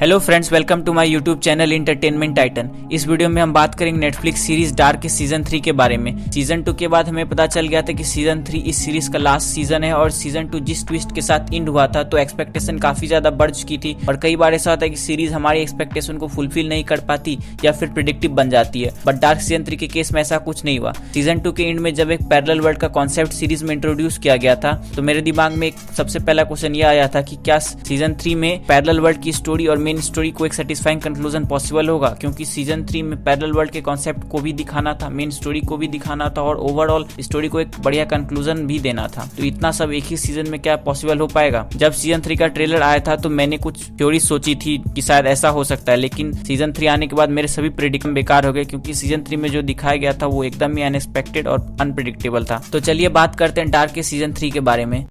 Hello friends, welcome to my YouTube channel Entertainment Titan. इस video में हम बात करेंगे नेटफ्लिक्स सीरीज डार्क के सीजन 3 के बारे में। सीजन 2 के बाद हमें पता चल गया था कि सीजन 3 इस सीरीज का लास्ट सीजन है और सीजन 2 जिस ट्विस्ट के साथ एंड हुआ था तो एक्सपेक्टेशन काफी ज्यादा बढ़ चुकी थी और कई बार ऐसा होता है कि सीरीज हमारी एक्सपेक्टेशन को फुलफिल नहीं कर पाती या फिर प्रेडिक्टिव बन जाती है। बट डार्क सीजन 3 के केस में ऐसा कुछ नहीं हुआ। सीजन 2 के एंड में जब एक पैरेलल वर्ल्ड का कॉन्सेप्ट सीरीज में इंट्रोड्यूस किया गया था तो मेरे दिमाग में एक सबसे पहला क्वेश्चन यह आया था कि क्या सीजन 3 में पैरेलल वर्ल्ड की स्टोरी और मेन स्टोरी को एक सेटिस्फाइंग कंक्लूजन पॉसिबल होगा, क्योंकि सीजन 3 में पैरेलल वर्ल्ड के कॉन्सेप्ट को भी दिखाना था, मेन स्टोरी को भी दिखाना था और ओवरऑल स्टोरी को एक बढ़िया कंक्लूजन भी देना था। तो इतना सब एक ही सीजन में क्या पॉसिबल हो पाएगा? जब सीजन 3 का ट्रेलर आया था तो मैंने कुछ थ्योरी सोची थी कि शायद ऐसा हो सकता है, लेकिन सीजन 3 आने के बाद मेरे सभी प्रेडिक्शन बेकार हो गए, क्योंकि सीजन 3 में जो दिखाया गया था वो एकदम ही अनएक्सपेक्टेड और अनप्रेडिक्टेबल था। तो चलिए बात करते हैं डार्क के सीजन 3 के बारे में।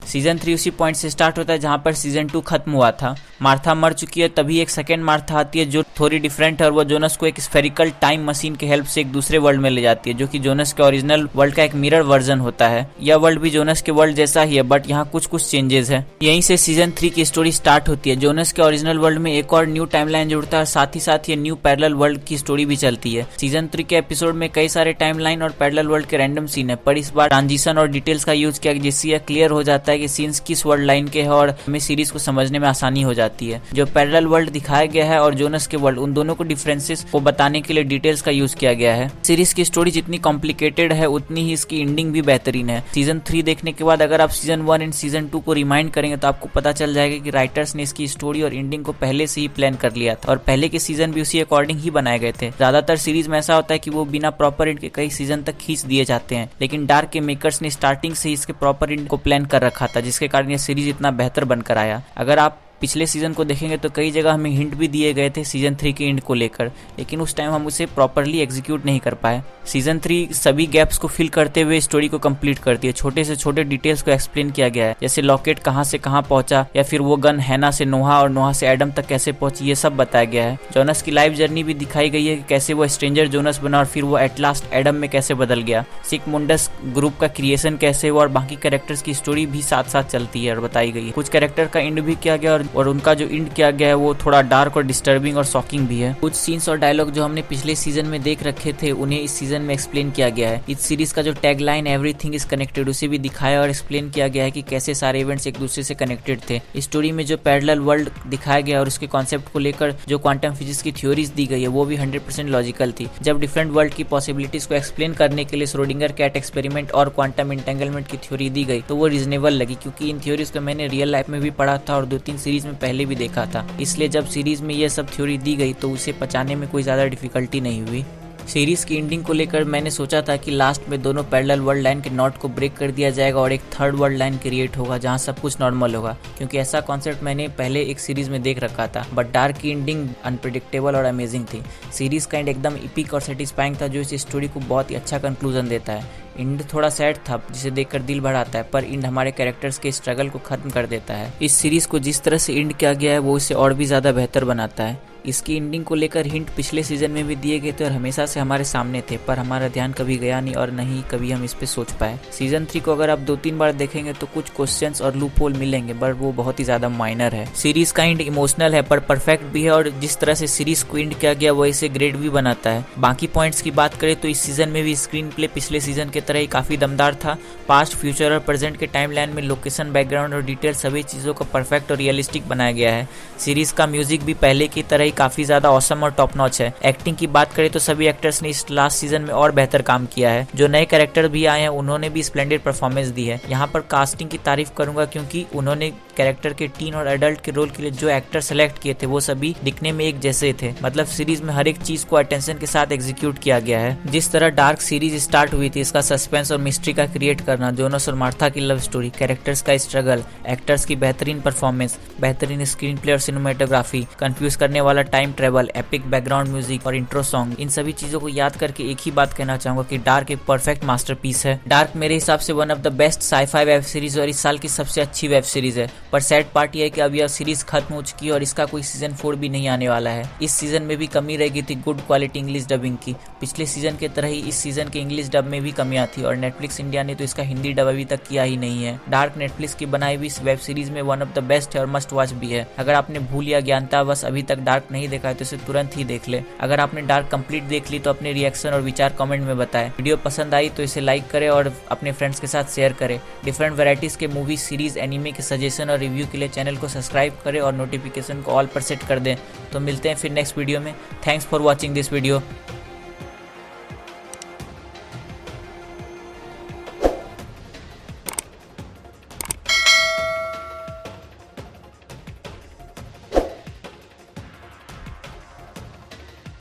सीजन 3 उसी पॉइंट से स्टार्ट होता है जहां पर सीजन 2 खत्म हुआ था। मार्था मर चुकी है, तभी एक सेकेंड मार्था आती है जो थोड़ी डिफरेंट है और वो जोनस को एक स्फेरिकल टाइम मशीन के हेल्प से एक दूसरे वर्ल्ड में ले जाती है, जो कि जोनस के ओरिजिनल वर्ल्ड का एक मिरर वर्जन होता है। यह वर्ल्ड भी जोनस के वर्ल्ड जैसा ही है, बट यहाँ कुछ चेंजेस है। यहीं से सीजन 3 की स्टोरी स्टार्ट होती है। जोनस के ओरिजिनल वर्ल्ड में एक और न्यू टाइमलाइन जुड़ता है और साथ ही साथ ये न्यू पैरेलल वर्ल्ड की स्टोरी भी चलती है। सीजन 3 के एपिसोड में कई सारे टाइमलाइन और पैरेलल वर्ल्ड के रैंडम सीन है, पर इस बार ट्रांजिशन और डिटेल्स का यूज किया, जिससे यह क्लियर हो जाता है कि सीन्स किस वर्ल्ड लाइन के है और हमें सीरीज को समझने में आसानी हो जाती है। जो पैरेलल वर्ल्ड दिखाया गया है और जोनस के वर्ल्ड, उन दोनों को डिफरेंसेस को बताने के लिए डिटेल्स का यूज किया गया है। सीरीज की स्टोरी जितनी कॉम्प्लिकेटेड है उतनी ही इसकी एंडिंग भी बेहतरीन है। सीजन 3 देखने के बाद अगर आप सीजन 1 एंड सीजन 2 को रिमाइंड करेंगे तो आपको पता चल जाएगा कि राइटर्स ने इसकी स्टोरी और एंडिंग को पहले से ही प्लान कर लिया था और पहले के सीजन भी उसी अकॉर्डिंग ही बनाए गए थे। ज्यादातर सीरीज में ऐसा होता है कि वो बिना प्रॉपर एंड के कई सीजन तक खींच दिए जाते हैं, लेकिन डार्क के मेकर्स ने स्टार्टिंग से ही इसके प्रॉपर एंड को प्लान कर रखा था, जिसके कारण ये सीरीज इतना बेहतर बनकर आया। अगर आप पिछले सीजन को देखेंगे तो कई जगह हमें हिंट भी दिए गए थे सीजन 3 के एंड को लेकर, लेकिन उस टाइम हम उसे प्रॉपरली एग्जीक्यूट नहीं कर पाए। सीजन 3 सभी गैप्स को फिल करते हुए स्टोरी को कंप्लीट करती है। छोटे से छोटे डिटेल्स को एक्सप्लेन किया गया है, जैसे लॉकेट कहां से कहां पहुंचा या फिर वो गन हैना से नोहा और नोहा से एडम तक कैसे पहुंची, ये सब बताया गया है। जोनस की लाइफ जर्नी भी दिखाई गई है कि कैसे वो स्ट्रेंजर जोनस बना और फिर वो एट लास्ट एडम में कैसे बदल गया। सिक मुंडस ग्रुप का क्रिएशन कैसे हुआ और बाकी कैरेक्टर्स की स्टोरी भी साथ साथ चलती है और बताई गई है। कुछ कैरेक्टर का एंड भी किया गया और उनका जो एंड किया गया है वो थोड़ा डार्क और डिस्टर्बिंग और शॉकिंग भी है। कुछ सीन्स और डायलॉग जो हमने पिछले सीजन में देख रखे थे उन्हें इस सीजन में एक्सप्लेन किया गया है। इस सीरीज का जो टैगलाइन एवरीथिंग इज कनेक्टेड, उसे भी दिखाया और एक्सप्लेन किया गया है कि कैसे सारे इवेंट्स एक दूसरे से कनेक्टेड थे। स्टोरी में जो पैरेलल वर्ल्ड दिखाया गया और उसके कॉन्सेप्ट को लेकर जो क्वांटम फिजिक्स की थ्योरीज दी गई है वो भी 100% लॉजिकल थी। जब डिफरेंट वर्ल्ड की पॉसिबिलिटीज को एक्सप्लेन करने के लिए श्रोडिंगर कैट एक्सपेरिमेंट और क्वांटम इंटेंगलमेंट की थ्योरी दी गई तो वो रीजनेबल लगी, क्योंकि इन थ्योरीज को मैंने रियल लाइफ में भी पढ़ा था और 2-3 सीरीज में पहले भी देखा था। इसलिए जब सीरीज में ये सब थ्योरी दी गई तो उसे पचाने में कोई ज्यादा डिफिकल्टी नहीं हुई। सीरीज की एंडिंग को लेकर मैंने सोचा था कि लास्ट में दोनों पैरेलल वर्ल्ड लाइन के नॉट को ब्रेक कर दिया जाएगा और एक थर्ड वर्ल्ड लाइन क्रिएट होगा जहां सब कुछ नॉर्मल होगा, क्योंकि ऐसा कॉन्सेप्ट मैंने पहले एक सीरीज में देख रखा था। बट डार्क की एंडिंग अनप्रेडिक्टेबल और अमेजिंग थी। सीरीज का एंड एकदम इपिक और सेटिस्फाइंग था, जो इस स्टोरी को बहुत ही अच्छा कंक्लूजन देता है। एंड थोड़ा सैड था जिसे देखकर दिल बढ़ाता है, पर एंड हमारे कैरेक्टर्स के स्ट्रगल को खत्म कर देता है। इस सीरीज को जिस तरह से एंड किया गया है वो इसे और भी ज्यादा बेहतर बनाता है। इसकी एंडिंग को लेकर हिंट पिछले सीजन में भी दिए गए थे और हमेशा से हमारे सामने थे, पर हमारा ध्यान कभी गया नहीं और नहीं कभी हम इस पे सोच पाए। सीजन 3 को अगर आप 2-3 बार देखेंगे तो कुछ क्वेश्चंस और लूप होल मिलेंगे, बट वो बहुत ही ज्यादा माइनर है। सीरीज का एंड इमोशनल है पर परफेक्ट भी है और जिस तरह से सीरीज को एंड किया गया वो इसे ग्रेट भी बनाता है। बाकी पॉइंट्स की बात करें तो इस सीजन में भी स्क्रीन प्ले पिछले सीजन की तरह ही काफी दमदार था। पास्ट, फ्यूचर और प्रेजेंट के टाइमलाइन में लोकेशन, बैकग्राउंड और डिटेल सभी चीजों को परफेक्ट और रियलिस्टिक बनाया गया है। सीरीज का म्यूजिक भी पहले की तरह ही काफी ज्यादा ऑसम और टॉप नॉच है। एक्टिंग की बात करें तो सभी एक्टर्स ने इस लास्ट सीजन में और बेहतर काम किया है। जो नए कैरेक्टर भी आए हैं उन्होंने भी स्प्लेंडेड परफॉर्मेंस दी है। यहाँ पर कास्टिंग की तारीफ करूंगा, क्योंकि उन्होंने कैरेक्टर के टीन और एडल्ट के रोल के लिए जो एक्टर सेलेक्ट किए थे वो सभी दिखने में एक जैसे थे। मतलब सीरीज में हर एक चीज को अटेंशन के साथ एग्जीक्यूट किया गया है। जिस तरह डार्क सीरीज स्टार्ट हुई थी, इसका सस्पेंस और मिस्ट्री का क्रिएट करना, जोनस और मार्था की लव स्टोरी, कैरेक्टर्स का स्ट्रगल, एक्टर्स की बेहतरीन परफॉर्मेंस, बेहतरीन स्क्रीन प्ले और सिनेमेटोग्राफी, कंफ्यूज करने वाला वाला time travel, epic background music और इंट्रो सॉन्ग, इन सभी चीजों को याद करके एक ही बात कहना चाहूंगा कि डार्क एक परफेक्ट मास्टरपीस है। डार्क मेरे हिसाब से one of the best sci-fi web series और इस साल की सबसे अच्छी वेब सीरीज है। पर सैड पार्ट यह है कि अब यह सीरीज खत्म हो चुकी है और इसका कोई सीजन 4 भी नहीं आने वाला है। इस सीजन में भी कमी रह गई थी गुड क्वालिटी इंग्लिश डबिंग की। पिछले सीजन की तरह ही इस सीजन के इंग्लिश डब में भी कमियां थी और नेटफ्लिक्स इंडिया ने तो इसका हिंदी डब अभी तक किया ही नहीं है। डार्क नेटफ्लिक्स की बनाई हुई इस वेब सीरीज में वन ऑफ द बेस्ट है और मस्ट वॉच भी है। अगर आपने भूल या ज्ञानता बस अभी तक डार्क नहीं देखा है तो इसे तुरंत ही देख ले। अगर आपने डार्क कंप्लीट देख ली तो अपने रिएक्शन और विचार कमेंट में बताएं। वीडियो पसंद आई तो इसे लाइक करें और अपने फ्रेंड्स के साथ शेयर करें। डिफरेंट वैरायटीज के मूवी, सीरीज, एनिमे के सजेशन और रिव्यू के लिए चैनल को सब्सक्राइब करें और नोटिफिकेशन को ऑल पर सेट कर दें। तो मिलते हैं फिर नेक्स्ट वीडियो में। Thanks for watching this video.